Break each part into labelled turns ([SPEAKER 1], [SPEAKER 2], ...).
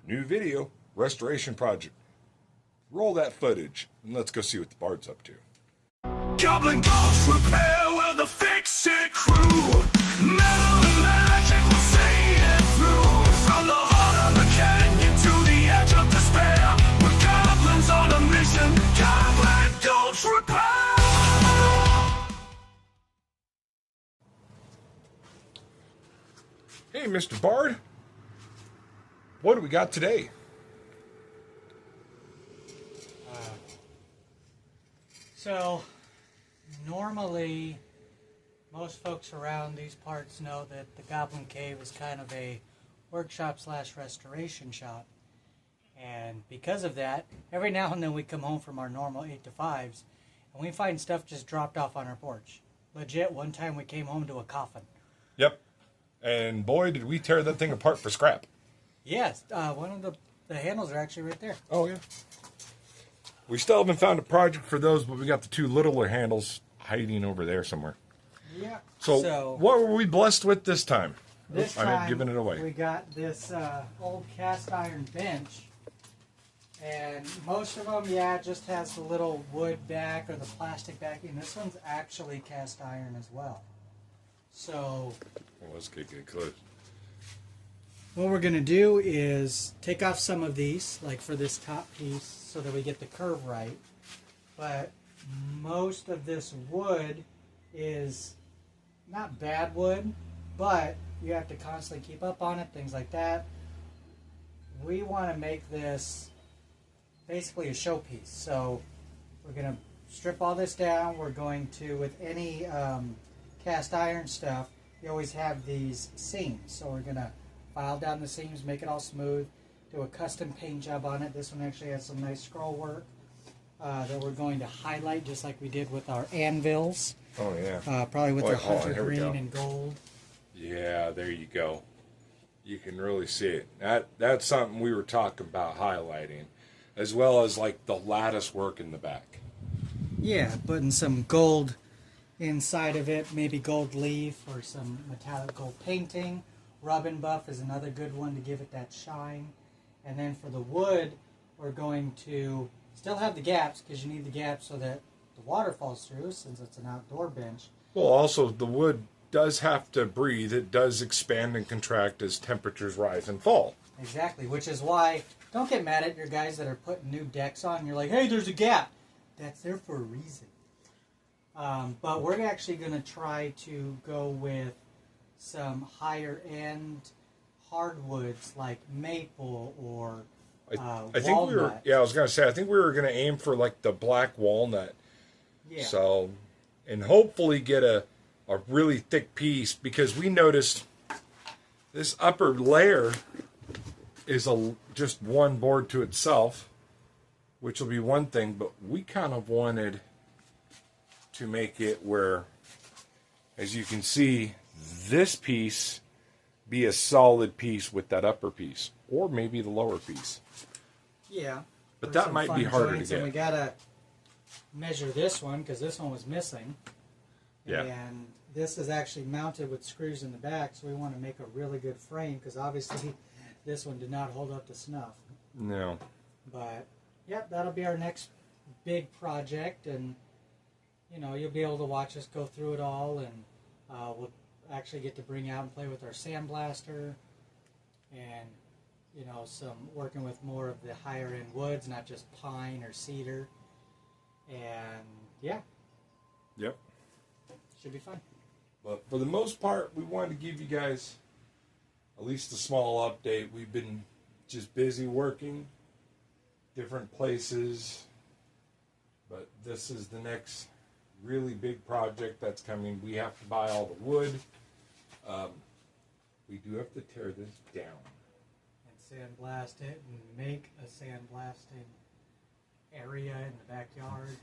[SPEAKER 1] New video, restoration project. Roll that footage and let's go see what the Bard's up to.
[SPEAKER 2] Goblin Ghost Repair with the fix-it crew. Metal and magic will see it through. From the heart of the canyon to the edge of despair. With goblins on a mission, Goblin Ghost Repair.
[SPEAKER 1] Hey, Mr. Bard. What do we got today?
[SPEAKER 3] So, normally, most folks around these parts know that the Goblin Cave is kind of a workshop / restoration shop. And because of that, every now and then we come home from our normal 8 to 5s, and we find stuff just dropped off on our porch. Legit, one time we came home to a coffin.
[SPEAKER 1] Yep. And boy, did we tear that thing apart for scrap.
[SPEAKER 3] Yes, one of the handles are actually right there.
[SPEAKER 1] Oh, yeah. We still haven't found a project for those, but we got the two littler handles hiding over there somewhere.
[SPEAKER 3] Yeah.
[SPEAKER 1] So what were we blessed with this time?
[SPEAKER 3] This
[SPEAKER 1] I
[SPEAKER 3] time,
[SPEAKER 1] had given it away.
[SPEAKER 3] we got this old cast iron bench. And most of them, just has the little wood back or the plastic backing. This one's actually cast iron as well. So
[SPEAKER 1] Well, let's get close.
[SPEAKER 3] what we're going to do is take off some of these, like for this top piece, so that we get the curve right. But most of this wood is not bad wood, but you have to constantly keep up on it, things like that. We want to make this basically a showpiece. So we're going to strip all this down. We're going to, with any cast iron stuff, you always have these seams. So we're going to file down the seams, make it all smooth, do a custom paint job on it. This one actually has some nice scroll work that we're going to highlight just like we did with our anvils.
[SPEAKER 1] Oh, yeah.
[SPEAKER 3] Probably with the
[SPEAKER 1] Hold on,
[SPEAKER 3] hunter
[SPEAKER 1] here we
[SPEAKER 3] green
[SPEAKER 1] go.
[SPEAKER 3] and gold.
[SPEAKER 1] Yeah, there you go. You can really see it. That's something we were talking about highlighting, as well as like the lattice work in the back.
[SPEAKER 3] Yeah, putting some gold inside of it, maybe gold leaf or some metallic gold painting. Rub and buff is another good one to give it that shine. And then for the wood, we're going to still have the gaps, because you need the gaps so that the water falls through, since it's an outdoor bench.
[SPEAKER 1] Well, also, the wood does have to breathe. It does expand and contract as temperatures rise and fall.
[SPEAKER 3] Exactly, which is why, don't get mad at your guys that are putting new decks on. You're like, hey, there's a gap. That's there for a reason. But we're actually going to try to go with some higher end hardwoods like maple or
[SPEAKER 1] I think we were.
[SPEAKER 3] walnut.
[SPEAKER 1] Yeah, I was gonna say. I think we were gonna aim for like the black walnut.
[SPEAKER 3] Yeah.
[SPEAKER 1] So, and hopefully get a really thick piece, because we noticed this upper layer is just one board to itself, which will be one thing. But we kind of wanted to make it where, as you can see, this piece be a solid piece with that upper piece, or maybe the lower piece.
[SPEAKER 3] Yeah.
[SPEAKER 1] But
[SPEAKER 3] There's
[SPEAKER 1] that
[SPEAKER 3] some
[SPEAKER 1] might be
[SPEAKER 3] fun
[SPEAKER 1] harder to
[SPEAKER 3] joints,
[SPEAKER 1] get.
[SPEAKER 3] And we gotta measure this one, because this one was missing.
[SPEAKER 1] Yeah.
[SPEAKER 3] And this is actually mounted with screws in the back, so we want to make a really good frame, because obviously this one did not hold up to snuff.
[SPEAKER 1] No.
[SPEAKER 3] But yep, that'll be our next big project, and you'll be able to watch us go through it all, and we'll actually get to bring out and play with our sandblaster, and some working with more of the higher end woods, not just pine or cedar. And yeah,
[SPEAKER 1] Yep.
[SPEAKER 3] should be fun.
[SPEAKER 1] But for the most part, we wanted to give you guys at least a small update. We've been just busy working different places, but this is the next really big project that's coming. We have to buy all the wood. We do have to tear this down.
[SPEAKER 3] And sandblast it and make a sandblasting area in the backyard.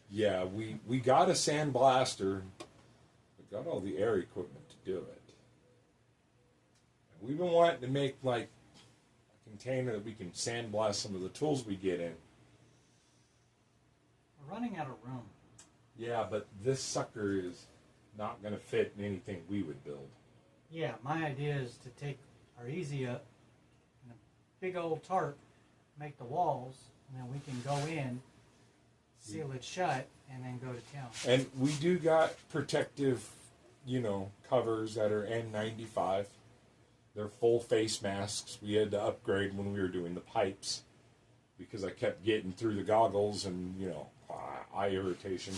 [SPEAKER 1] Yeah, we got a sandblaster. We got all the air equipment to do it. And we've been wanting to make like a container that we can sandblast some of the tools we get in.
[SPEAKER 3] We're running out of room.
[SPEAKER 1] Yeah, but this sucker is not going to fit in anything we would build.
[SPEAKER 3] Yeah, my idea is to take our easy up and big old tarp, make the walls, and then we can go in, seal it shut, and then go to town.
[SPEAKER 1] And we do got protective, covers that are N95. They're full face masks. We had to upgrade when we were doing the pipes because I kept getting through the goggles and, eye irritation.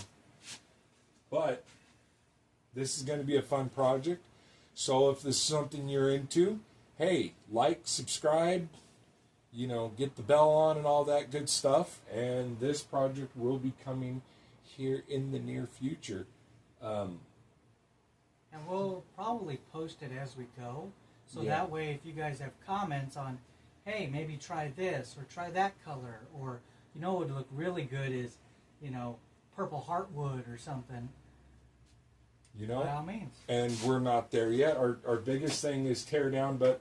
[SPEAKER 1] But this is going to be a fun project. So if this is something you're into, hey, like, subscribe, get the bell on and all that good stuff. And this project will be coming here in the near future.
[SPEAKER 3] And we'll probably post it as we go. So
[SPEAKER 1] Yeah.
[SPEAKER 3] that way, if you guys have comments on, hey, maybe try this or try that color, or what would look really good is, purple heartwood or something. By all means.
[SPEAKER 1] And we're not there yet. Our biggest thing is tear down, but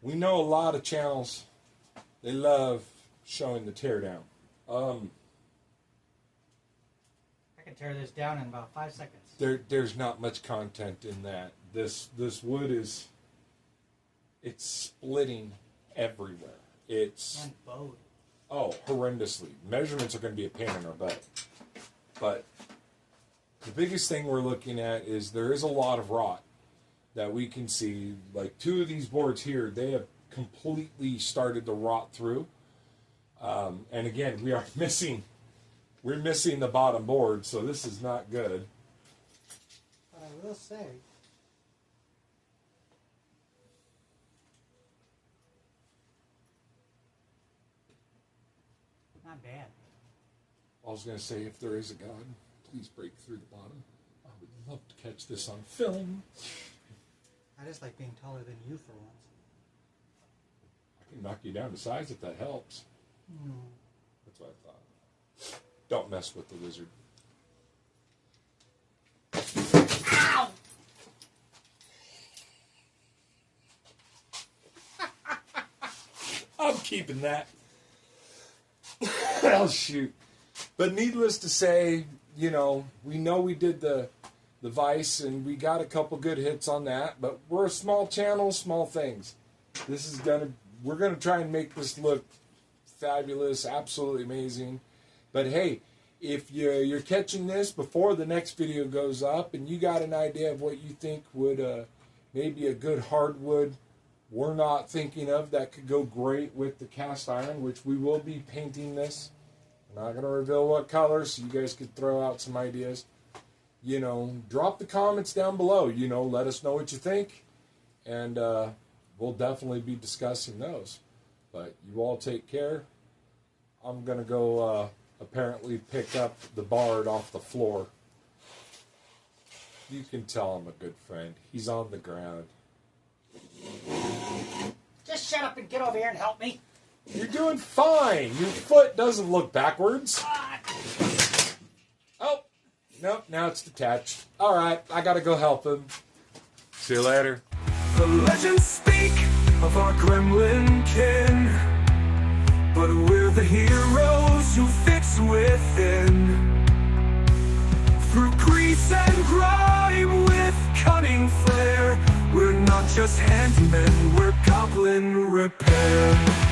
[SPEAKER 1] we know a lot of channels, they love showing the tear down.
[SPEAKER 3] I can tear this down in about 5 seconds.
[SPEAKER 1] There's not much content in that. This wood it's splitting everywhere.
[SPEAKER 3] And bowed.
[SPEAKER 1] Horrendously. Measurements are going to be a pain in our butt. But the biggest thing we're looking at is there is a lot of rot that we can see. Like 2 of these boards here, they have completely started to rot through. And again, we're missing the bottom board, so this is not good.
[SPEAKER 3] But I will say, not bad.
[SPEAKER 1] I was going to say, if there is a God, please break through the bottom. I would love to catch this on film.
[SPEAKER 3] I just like being taller than you for once.
[SPEAKER 1] I can knock you down to size if that helps.
[SPEAKER 3] No.
[SPEAKER 1] That's what I thought. Don't mess with the wizard.
[SPEAKER 3] Ow!
[SPEAKER 1] I'm keeping that. Oh, shoot. But needless to say, we know we did the Vice and we got a couple good hits on that, but we're a small channel, small things. We're gonna try and make this look fabulous, absolutely amazing. But hey, if you're catching this before the next video goes up and you got an idea of what you think would maybe a good hardwood we're not thinking of that could go great with the cast iron, which we will be painting this. I'm not going to reveal what color, so you guys could throw out some ideas. Drop the comments down below. Let us know what you think, and we'll definitely be discussing those. But you all take care. I'm going to go apparently pick up the bard off the floor. You can tell I'm a good friend. He's on the ground.
[SPEAKER 3] Just shut up and get over here and help me.
[SPEAKER 1] You're doing fine. Your foot doesn't look backwards. Oh, nope, now it's detached. All right, I gotta go help him. See you later.
[SPEAKER 2] The legends speak of our gremlin kin, but we're the heroes who fix within. Through grease and grime with cunning flair, we're not just handymen, we're Goblin repair.